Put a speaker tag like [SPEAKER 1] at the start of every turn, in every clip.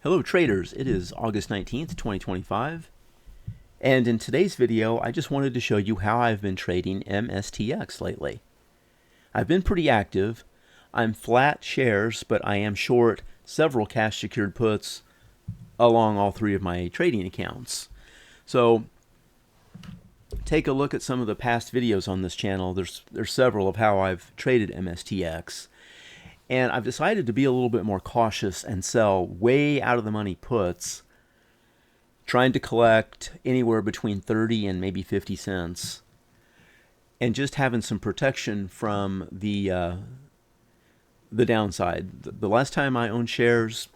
[SPEAKER 1] Hello traders, it is August 19th, 2025, and in today's video I just wanted to show you how I've been trading MSTX lately. I've been pretty active. I'm flat shares, but I am short several cash secured puts along all three of my trading accounts. So take a look at some of the past videos on this channel. There's several of how I've traded MSTX. And I've decided to be a little bit more cautious and sell way out of the money puts, trying to collect anywhere between 30 and maybe 50 cents, and just having some protection from the downside. The last time I owned shares,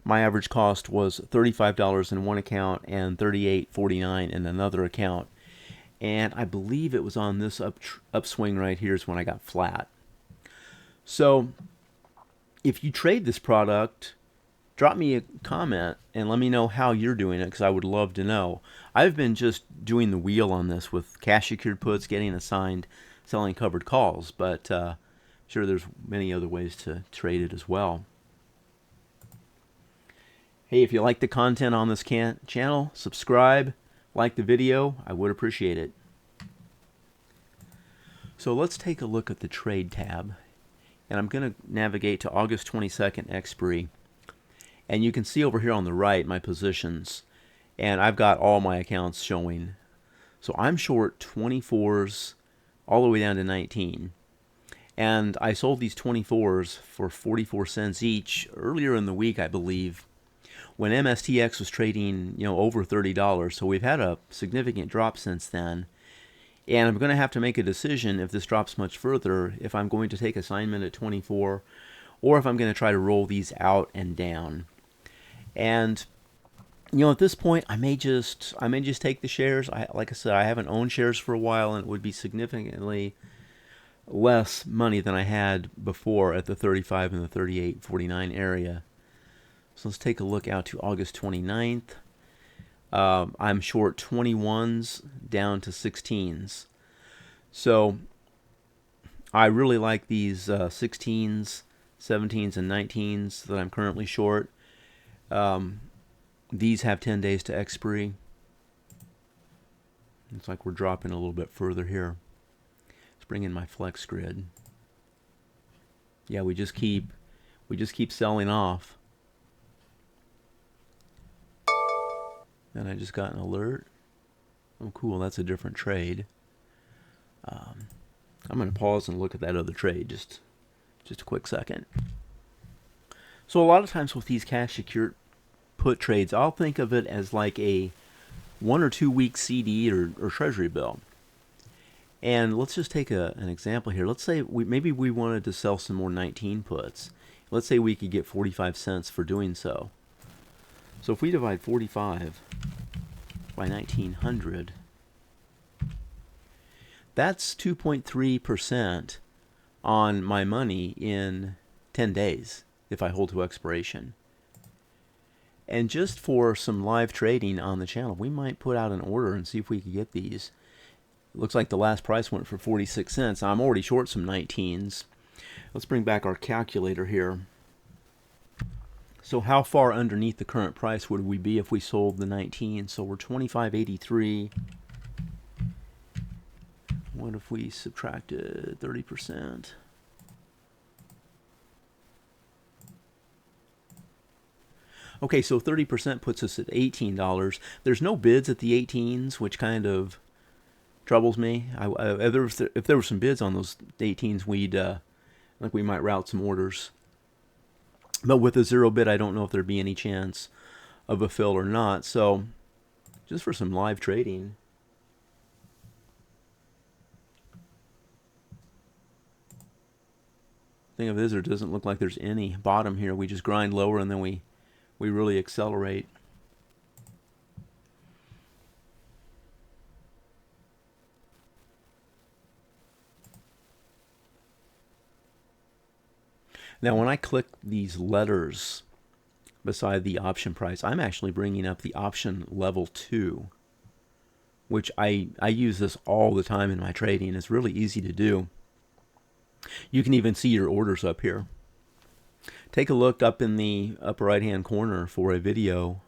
[SPEAKER 1] my average cost was $35 in one account and $38.49 in another account. And I believe it was on this upswing right here is when I got flat. So if you trade this product, drop me a comment and let me know how you're doing it, because I would love to know. I've been just doing the wheel on this with cash secured puts, getting assigned, selling covered calls, but sure there's many other ways to trade it as well. Hey, if you like the content on this channel, subscribe, like the video. I would appreciate it. So let's take a look at the trade tab. And I'm going to navigate to August 22nd expiry. And you can see over here on the right my positions. And I've got all my accounts showing. So I'm short 24s all the way down to 19. And I sold these 24s for 44 cents each earlier in the week, I believe, when MSTX was trading, over $30. So we've had a significant drop since then. And I'm going to have to make a decision if this drops much further, if I'm going to take assignment at 24 or if I'm going to try to roll these out and down. And at this point I may just take the shares. Like I said, I haven't owned shares for a while, and it would be significantly less money than I had before at the 35 and the 38.49 area. So let's take a look out to August 29th. I'm short 21s down to 16s. So I really like these 16s, 17s, and 19s that I'm currently short. These have 10 days to expiry. Looks like we're dropping a little bit further here. Let's bring in my flex grid. Yeah, we just keep selling off. And I just got an alert. Oh, cool, that's a different trade. I'm going to pause and look at that other trade just a quick second. So a lot of times with these cash secured put trades, I'll think of it as like a 1 or 2 week CD or treasury bill. And let's just take an example here. Let's say maybe we wanted to sell some more 19 puts. Let's say we could get 45 cents for doing so. So if we divide 45 by 1900, that's 2.3% on my money in 10 days if I hold to expiration. And just for some live trading on the channel, we might put out an order and see if we can get these. It looks like the last price went for 46 cents. I'm already short some 19s. Let's bring back our calculator here. So how far underneath the current price would we be if we sold the 19? So we're 25.83. What if we subtracted 30%? Okay, so 30% puts us at $18. There's no bids at the 18s, which kind of troubles me. If there were some bids on those 18s, we might route some orders. But with a zero bid, I don't know if there'd be any chance of a fill or not. So just for some live trading. Thing of it is, there doesn't look like there's any bottom here. We just grind lower and then we really accelerate. Now, when I click these letters beside the option price, I'm actually bringing up the option level 2, which I use this all the time in my trading. It's really easy to do. You can even see your orders up here. Take a look up in the upper right hand corner for a video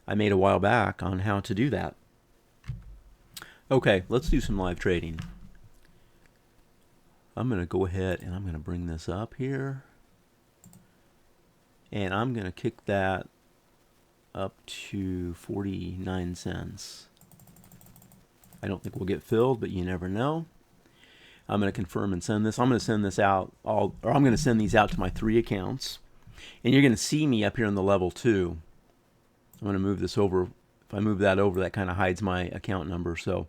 [SPEAKER 1] I made a while back on how to do that. Okay, let's do some live trading. I'm going to go ahead and I'm going to bring this up here. And I'm going to kick that up to 49 cents. I don't think we'll get filled, but you never know. I'm going to confirm and send this. I'm going to send this out, I'm going to send these out to my 3 accounts. And you're going to see me up here in the level 2. I'm going to move this over. If I move that over, that kind of hides my account number. So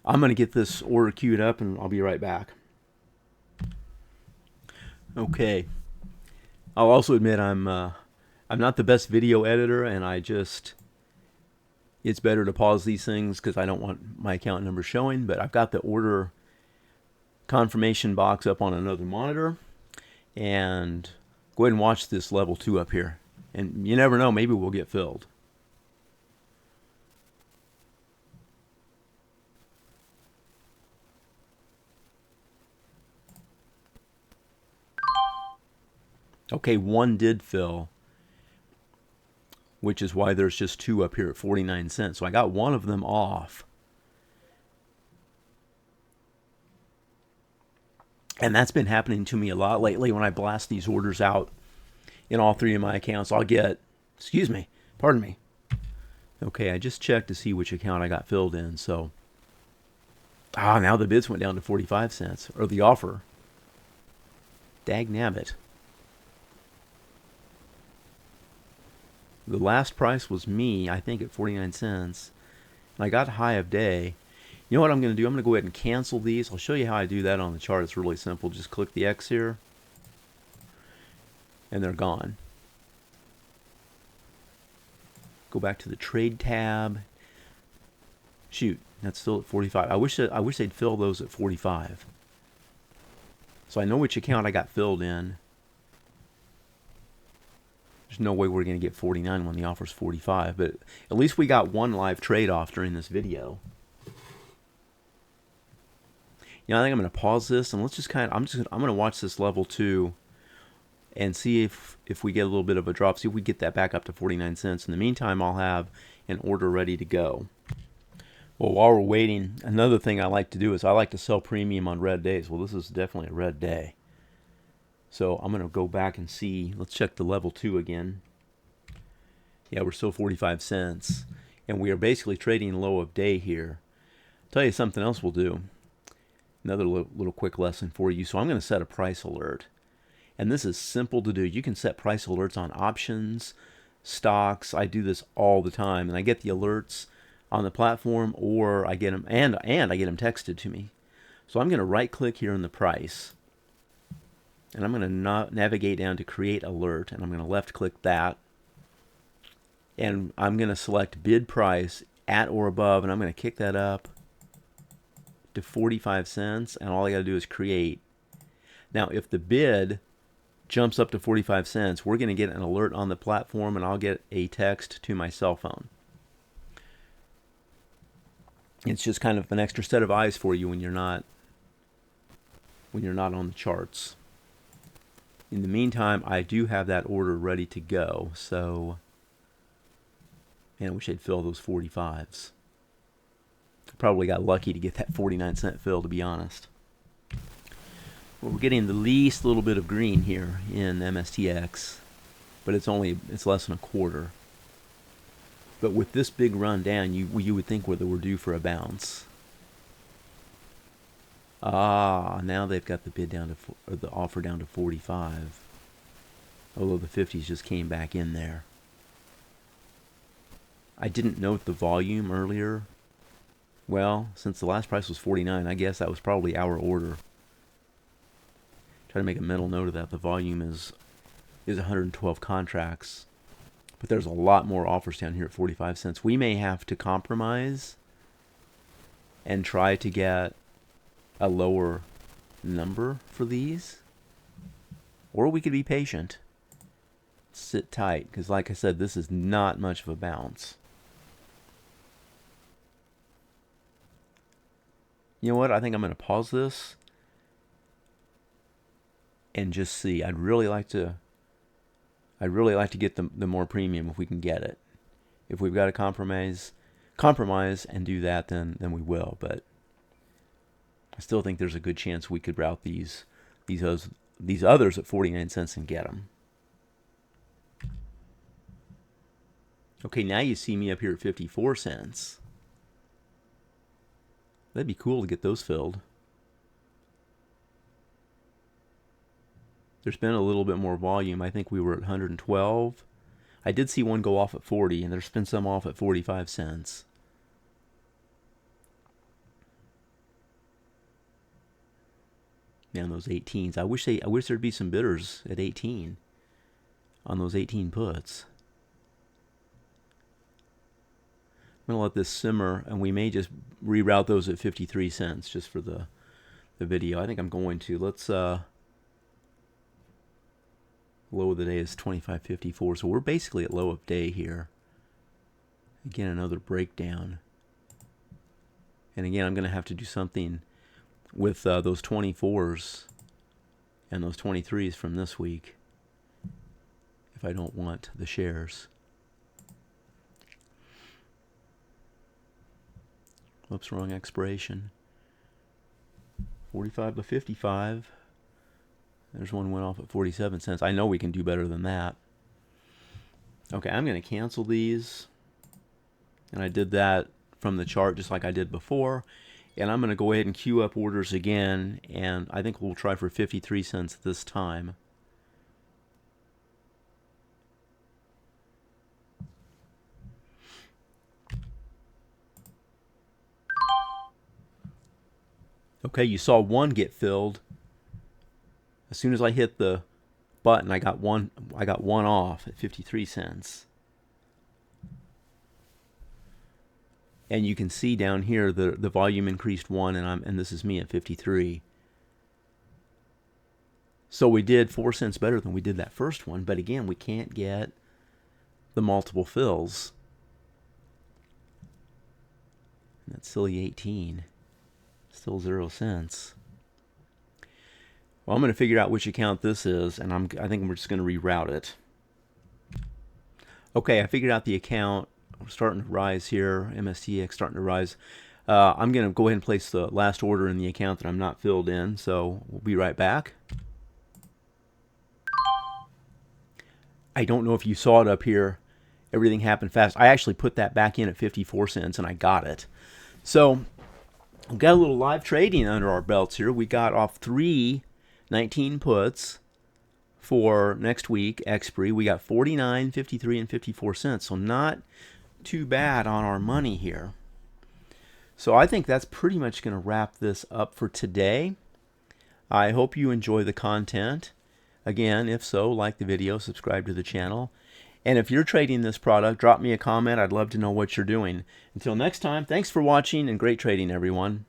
[SPEAKER 1] I'm going to get this order queued up and I'll be right back. Okay. I'll also admit I'm not the best video editor, and it's better to pause these things because I don't want my account number showing, but I've got the order confirmation box up on another monitor, and go ahead and watch this level 2 up here. And you never know, maybe we'll get filled. Okay, 1 did fill, which is why there's just 2 up here at 49 cents. So I got 1 of them off. And that's been happening to me a lot lately when I blast these orders out in all 3 of my accounts. I'll get, pardon me. Okay, I just checked to see which account I got filled in. So, now the bids went down to 45 cents, or the offer. Dagnabbit. The last price was me, I think, at 49 cents. And I got high of day. You know what I'm going to do? I'm going to go ahead and cancel these. I'll show you how I do that on the chart. It's really simple. Just click the X here. And they're gone. Go back to the trade tab. Shoot, that's still at 45. I wish they'd fill those at 45. So I know which account I got filled in. There's no way we're going to get 49 when the offer's 45, but at least we got 1 live trade off during this video. I think I'm going to pause this and let's just I'm going to watch this level 2 and see if we get a little bit of a drop, see if we get that back up to 49 cents. In the meantime, I'll have an order ready to go. Well, while we're waiting, another thing I like to do is I like to sell premium on red days. Well, this is definitely a red day. So I'm going to go back and see. Let's check the level 2 again. Yeah, we're still 45 cents. And we are basically trading low of day here. I'll tell you something else we'll do. Another little quick lesson for you. So I'm going to set a price alert. And this is simple to do. You can set price alerts on options, stocks. I do this all the time. And I get the alerts on the platform, or I get them, and I get them texted to me. So I'm going to right click here in the price. And I'm going to navigate down to create alert, and I'm going to left click that. And I'm going to select bid price at or above, and I'm going to kick that up to 45 cents, and all I got to do is create. Now, if the bid jumps up to 45 cents, we're going to get an alert on the platform, and I'll get a text to my cell phone. It's just kind of an extra set of eyes for you when you're not on the charts. In the meantime, I do have that order ready to go. So, man, I wish I'd fill those 45s. Probably got lucky to get that 49 cent fill, to be honest. Well, we're getting the least little bit of green here in MSTX, but it's less than a quarter. But with this big run down, you would think whether we're due for a bounce. Now they've got the bid down to, or the offer down to 45. Although the 50s just came back in there. I didn't note the volume earlier. Well, since the last price was 49, I guess that was probably our order. Try to make a mental note of that. The volume is 112 contracts. But there's a lot more offers down here at 45 cents. We may have to compromise and try to get a lower number for these. Or we could be patient. Sit tight, because like I said, this is not much of a bounce. You know what? I think I'm going to pause this and just see. I'd really like to I'd really like to get the more premium if we can get it. If we've got to compromise and do that, then we will. But I still think there's a good chance we could route these others at 49 cents and get them. Okay, now you see me up here at 54 cents. That'd be cool to get those filled. There's been a little bit more volume. I think we were at 112. I did see one go off at 40, and there's been some off at 45 cents. Man, those 18s. I wish there'd be some bidders at 18 on those 18 puts. I'm going to let this simmer, and we may just reroute those at 53 cents just for the video. I think I'm going to. Let's low of the day is 25.54, so we're basically at low of day here. Again, another breakdown. And again, I'm going to have to do something with those 24s and those 23s from this week if I don't want the shares. Oops, wrong expiration. 45 to 55. There's one went off at 47 cents. I know we can do better than that. Okay, I'm going to cancel these. And I did that from the chart just like I did before. And I'm going to go ahead and queue up orders again. And I think we'll try for 53 cents this time. Okay, you saw one get filled. As soon as I hit the button, I got one off at 53 cents. And you can see down here the volume increased 1, and this is me at 53. So we did 4 cents better than we did that first one, but again, we can't get the multiple fills. And that silly 18. Still 0 cents. Well, I'm going to figure out which account this is, and I think we're just going to reroute it. Okay, I figured out the account. We're starting to rise here. MSTX starting to rise. I'm going to go ahead and place the last order in the account that I'm not filled in, so we'll be right back. I don't know if you saw it up here. Everything happened fast. I actually put that back in at 54 cents, and I got it. So we've got a little live trading under our belts here. We got off 3 19 puts for next week expiry. We got 49, 53, and 54 cents. So not too bad on our money here. So I think that's pretty much going to wrap this up for today. I hope you enjoy the content. Again, if so, like the video, subscribe to the channel. And if you're trading this product, drop me a comment. I'd love to know what you're doing. Until next time, thanks for watching and great trading, everyone.